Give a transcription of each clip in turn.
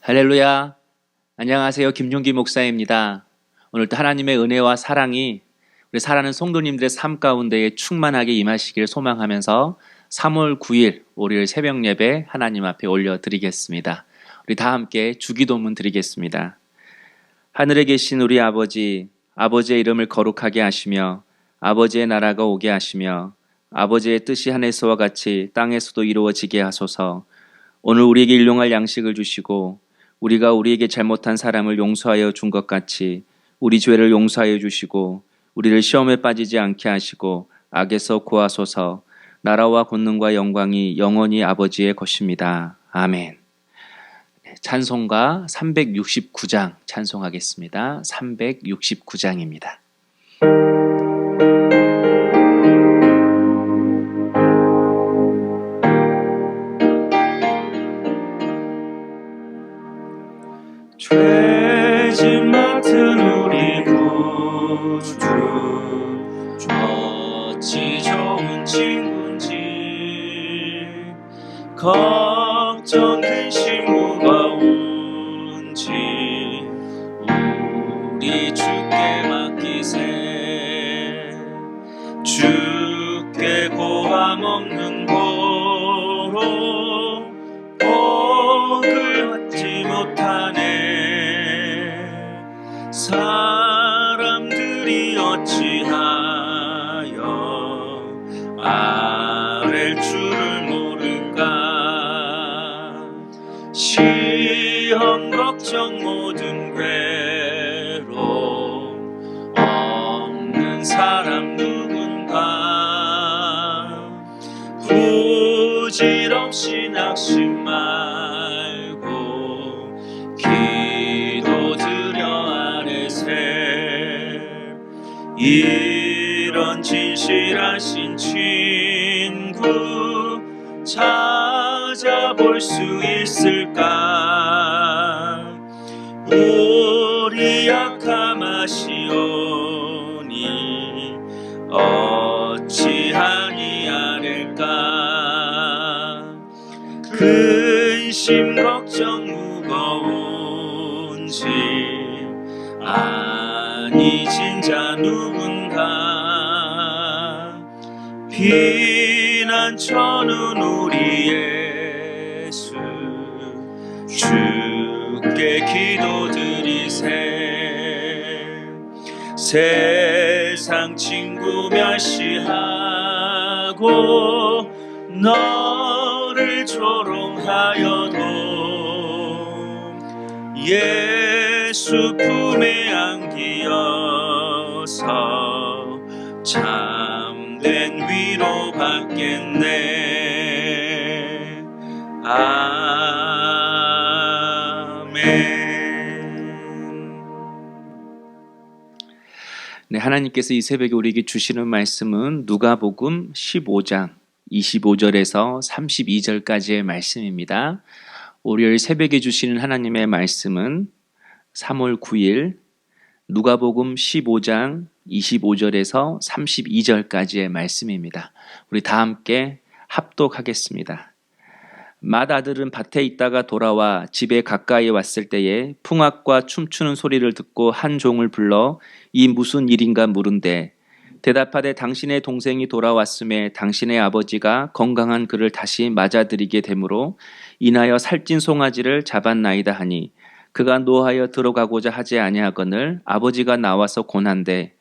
할렐루야. 안녕하세요. 김용기 목사입니다. 오늘도 하나님의 은혜와 사랑이 우리 사랑하는 성도님들의 삶 가운데에 충만하게 임하시기를 소망하면서 3월 9일 월요일 새벽 예배 하나님 앞에 올려드리겠습니다. 우리 다 함께 주기도문 드리겠습니다. 하늘에 계신 우리 아버지, 아버지의 이름을 거룩하게 하시며 아버지의 나라가 오게 하시며 아버지의 뜻이 하늘에서와 같이 땅에서도 이루어지게 하소서. 오늘 우리에게 일용할 양식을 주시고 우리가 우리에게 잘못한 사람을 용서하여 준 것 같이 우리 죄를 용서하여 주시고 우리를 시험에 빠지지 않게 하시고 악에서 구하소서. 나라와 권능과 영광이 영원히 아버지의 것입니다. 아멘. 찬송가 369장 찬송하겠습니다. 369장입니다. 죄짐 맡은 우리 구주 어찌 좋은 친구인지 걱정 근심 무거운지 우리 주께 맡기세. 주께 고함 없는 고로 복을 받지 못하네. 사람들이 어찌하여 아랠 줄을 모를까. 시험 걱정 모든 괴로움 없는 사람 누군가. 부질없이 낙심 말고 기도드려 아뢰세. 이런 진실하신 친구 찾아볼 수 있을까. 우리 약함 아시오니 어찌하니 아랠까. 근심 걱정 무거운지 아니 진짜 누군가. 피난처는 우리 예수 주께 기도드리세. 세상 친구 멸시하고 너를 조롱하여도 예수 품에 안기어서 참된 위로 받겠네. 아멘. 네, 하나님께서 이 새벽에 우리에게 주시는 말씀은 누가복음 15장 25절에서 32절까지의 말씀입니다. 월요일 새벽에 주시는 하나님의 말씀은 3월 9일 누가복음 15장 25절에서 32절까지의 말씀입니다. 우리 다 함께 합독하겠습니다. 맏아들은 밭에 있다가 돌아와 집에 가까이 왔을 때에 풍악과 춤추는 소리를 듣고 한 종을 불러 이 무슨 일인가 물은데 대답하되 당신의 동생이 돌아왔음에 당신의 아버지가 건강한 그를 다시 맞아들이게 되므로 인하여 살찐 송아지를 잡았나이다 하니 그가 노하여 들어가고자 하지 아니하거늘 아버지가 나와서 고난되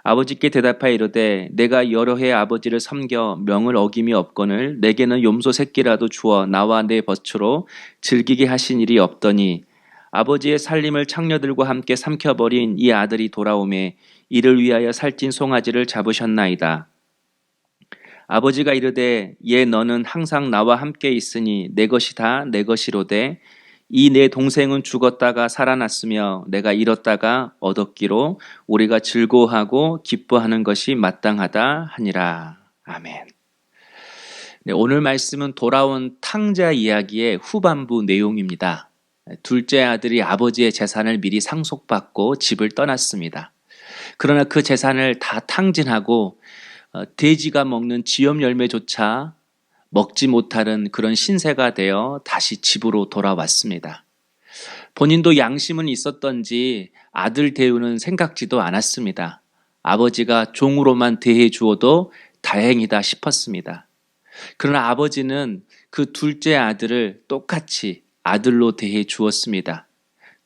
아버지께 대답하여 이르되 내가 여러 해 아버지를 섬겨 명을 어김이 없거늘 내게는 염소 새끼라도 주어 나와 내 버추로 즐기게 하신 일이 없더니 아버지의 살림을 창녀들과 함께 삼켜버린 이 아들이 돌아오매 이를 위하여 살찐 송아지를 잡으셨나이다. 아버지가 이르되 얘 너는 항상 나와 함께 있으니 내 것이 다 내 것이로되 이 내 동생은 죽었다가 살아났으며 내가 잃었다가 얻었기로 우리가 즐거워하고 기뻐하는 것이 마땅하다 하니라. 아멘. 네, 오늘 말씀은 돌아온 탕자 이야기의 후반부 내용입니다. 둘째 아들이 아버지의 재산을 미리 상속받고 집을 떠났습니다. 그러나 그 재산을 다 탕진하고 돼지가 먹는 지엽 열매조차 먹지 못하는 그런 신세가 되어 다시 집으로 돌아왔습니다. 본인도 양심은 있었던지 아들 대우는 생각지도 않았습니다. 아버지가 종으로만 대해 주어도 다행이다 싶었습니다. 그러나 아버지는 그 둘째 아들을 똑같이 아들로 대해 주었습니다.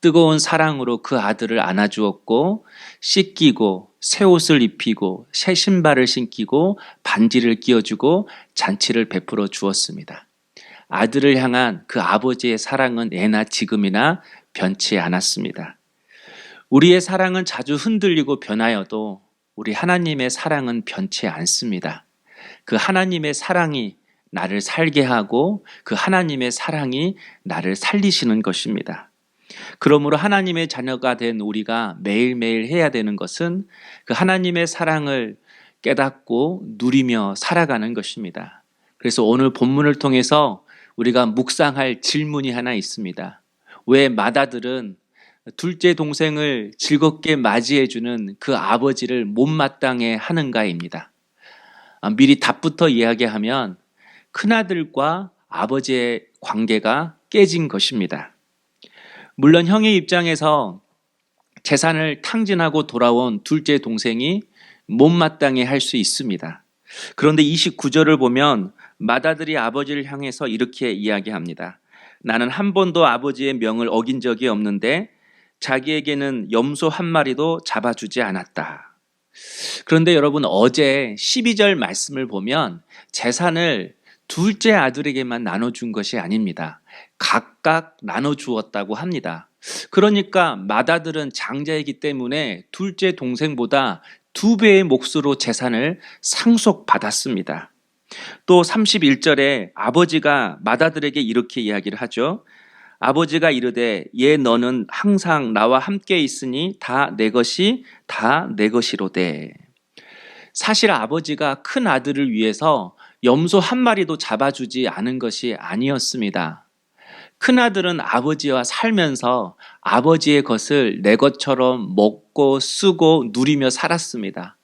뜨거운 사랑으로 그 아들을 안아주었고 씻기고 새 옷을 입히고 새 신발을 신기고 반지를 끼워주고 잔치를 베풀어 주었습니다. 아들을 향한 그 아버지의 사랑은 예나 지금이나 변치 않았습니다. 우리의 사랑은 자주 흔들리고 변하여도 우리 하나님의 사랑은 변치 않습니다. 그 하나님의 사랑이 나를 살게 하고 그 하나님의 사랑이 나를 살리시는 것입니다. 그러므로 하나님의 자녀가 된 우리가 매일매일 해야 되는 것은 그 하나님의 사랑을 깨닫고 누리며 살아가는 것입니다. 그래서 오늘 본문을 통해서 우리가 묵상할 질문이 하나 있습니다. 왜 맏아들은 둘째 동생을 즐겁게 맞이해주는 그 아버지를 못마땅해 하는가입니다. 미리 답부터 이야기하면 큰아들과 아버지의 관계가 깨진 것입니다. 물론 형의 입장에서 재산을 탕진하고 돌아온 둘째 동생이 못마땅해 할 수 있습니다. 그런데 29절을 보면 맏아들이 아버지를 향해서 이렇게 이야기합니다. 나는 한 번도 아버지의 명을 어긴 적이 없는데 자기에게는 염소 한 마리도 잡아주지 않았다. 그런데 여러분 어제 12절 말씀을 보면 재산을 둘째 아들에게만 나눠준 것이 아닙니다. 각각 나눠주었다고 합니다. 그러니까 맏아들은 장자이기 때문에 둘째 동생보다 2배의 몫으로 재산을 상속받았습니다. 또 31절에 아버지가 맏아들에게 이렇게 이야기를 하죠. 아버지가 이르되 얘 너는 항상 나와 함께 있으니 다 내 것이 다 내 것이로되. 사실 아버지가 큰 아들을 위해서 염소 한 마리도 잡아주지 않은 것이 아니었습니다. 큰아들은 아버지와 살면서 아버지의 것을 내 것처럼 먹고 쓰고 누리며 살았습니다.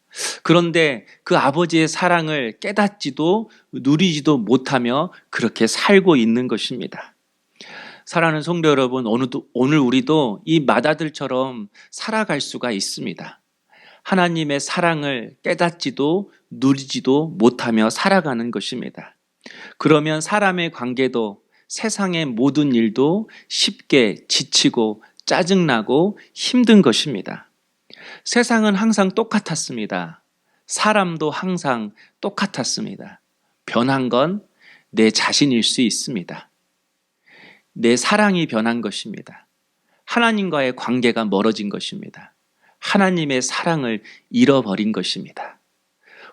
그런데 그 아버지의 사랑을 깨닫지도 누리지도 못하며 그렇게 살고 있는 것입니다. 사랑하는 성도 여러분, 오늘 우리도 이 맏아들처럼 살아갈 수가 있습니다. 하나님의 사랑을 깨닫지도 누리지도 못하며 살아가는 것입니다. 그러면 사람의 관계도 세상의 모든 일도 쉽게 지치고 짜증나고 힘든 것입니다. 세상은 항상 똑같았습니다. 사람도 항상 똑같았습니다. 변한 건 내 자신일 수 있습니다. 내 사랑이 변한 것입니다. 하나님과의 관계가 멀어진 것입니다. 하나님의 사랑을 잃어버린 것입니다.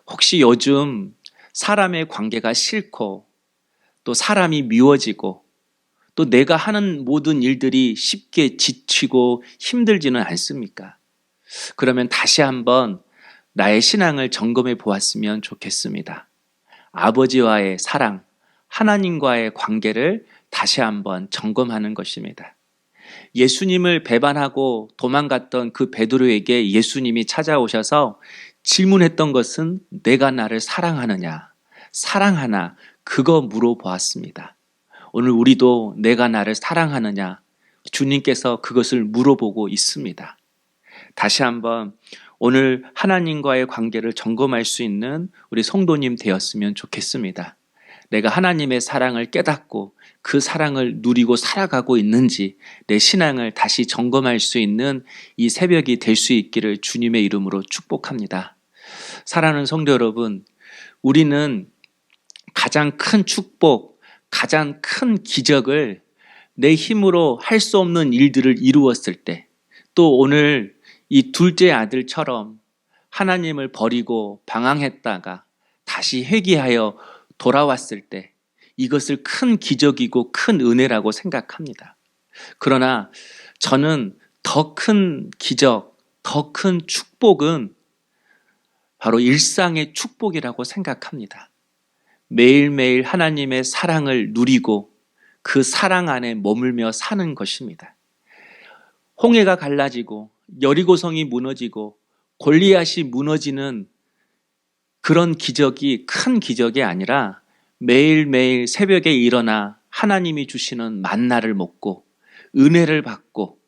혹시 요즘 사람의 관계가 싫고 또 사람이 미워지고 또 내가 하는 모든 일들이 쉽게 지치고 힘들지는 않습니까? 그러면 다시 한번 나의 신앙을 점검해 보았으면 좋겠습니다. 아버지와의 사랑, 하나님과의 관계를 다시 한번 점검하는 것입니다. 예수님을 배반하고 도망갔던 그 베드로에게 예수님이 찾아오셔서 질문했던 것은 내가 나를 사랑하느냐, 사랑하나, 그거 물어보았습니다. 오늘 우리도 내가 나를 사랑하느냐, 주님께서 그것을 물어보고 있습니다. 다시 한번 오늘 하나님과의 관계를 점검할 수 있는 우리 성도님 되었으면 좋겠습니다. 내가 하나님의 사랑을 깨닫고 그 사랑을 누리고 살아가고 있는지 내 신앙을 다시 점검할 수 있는 이 새벽이 될 수 있기를 주님의 이름으로 축복합니다. 사랑하는 성도 여러분, 우리는 가장 큰 축복, 가장 큰 기적을 내 힘으로 할 수 없는 일들을 이루었을 때, 또 오늘 이 둘째 아들처럼 하나님을 버리고 방황했다가 다시 회개하여 돌아왔을 때 이것을 큰 기적이고 큰 은혜라고 생각합니다. 그러나 저는 더 큰 기적, 더 큰 축복은 바로 일상의 축복이라고 생각합니다. 매일매일 하나님의 사랑을 누리고 그 사랑 안에 머물며 사는 것입니다. 홍해가 갈라지고 여리고성이 무너지고 골리앗이 무너지는 그런 기적이 큰 기적이 아니라 매일매일 새벽에 일어나 하나님이 주시는 만나를 먹고 은혜를 받고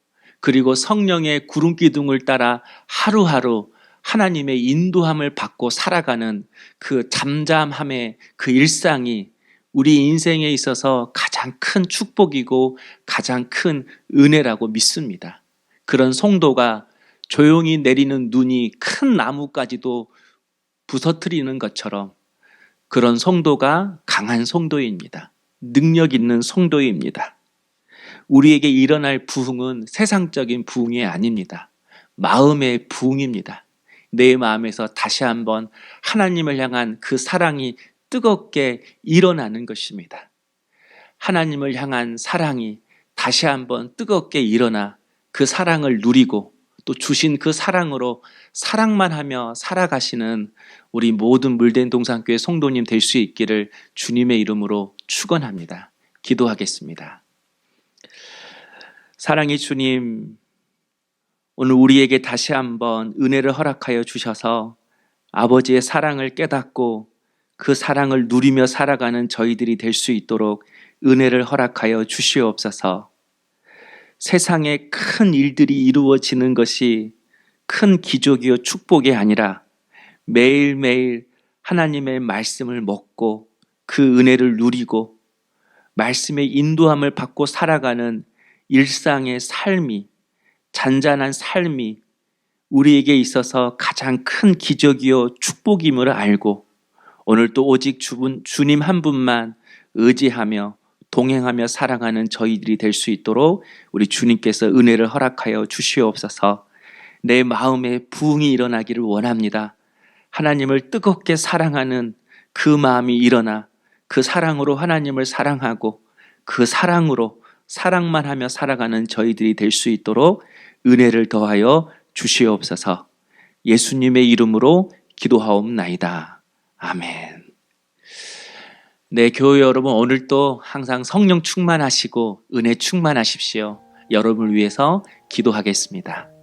그리고 성령의 구름 기둥을 따라 하루하루 하나님의 인도함을 받고 살아가는 그 잠잠함의 그 일상이 우리 인생에 있어서 가장 큰 축복이고 가장 큰 은혜라고 믿습니다. 그런 성도가 조용히 내리는 눈이 큰 나무까지도 부서뜨리는 것처럼 그런 성도가 강한 성도입니다. 능력 있는 성도입니다. 우리에게 일어날 부흥은 세상적인 부흥이 아닙니다. 마음의 부흥입니다. 내 마음에서 다시 한번 하나님을 향한 그 사랑이 뜨겁게 일어나는 것입니다. 하나님을 향한 사랑이 다시 한번 뜨겁게 일어나 그 사랑을 누리고 또 주신 그 사랑으로 사랑만 하며 살아가시는 우리 모든 물된 동산교회 성도님 될 수 있기를 주님의 이름으로 축원합니다. 기도하겠습니다. 사랑의 주님, 오늘 우리에게 다시 한번 은혜를 허락하여 주셔서 아버지의 사랑을 깨닫고 그 사랑을 누리며 살아가는 저희들이 될 수 있도록 은혜를 허락하여 주시옵소서. 세상에 큰 일들이 이루어지는 것이 큰 기적이요 축복이 아니라 매일매일 하나님의 말씀을 먹고 그 은혜를 누리고 말씀의 인도함을 받고 살아가는 일상의 삶이, 잔잔한 삶이 우리에게 있어서 가장 큰 기적이요 축복임을 알고 오늘 또 오직 주님 한 분만 의지하며 동행하며 살아가는 저희들이 될 수 있도록 우리 주님께서 은혜를 허락하여 주시옵소서. 내 마음에 부흥이 일어나기를 원합니다. 하나님을 뜨겁게 사랑하는 그 마음이 일어나 그 사랑으로 하나님을 사랑하고 그 사랑으로 사랑만 하며 살아가는 저희들이 될 수 있도록 은혜를 더하여 주시옵소서. 예수님의 이름으로 기도하옵나이다. 아멘. 네, 교회 여러분, 오늘도 항상 성령 충만하시고 은혜 충만하십시오. 여러분을 위해서 기도하겠습니다.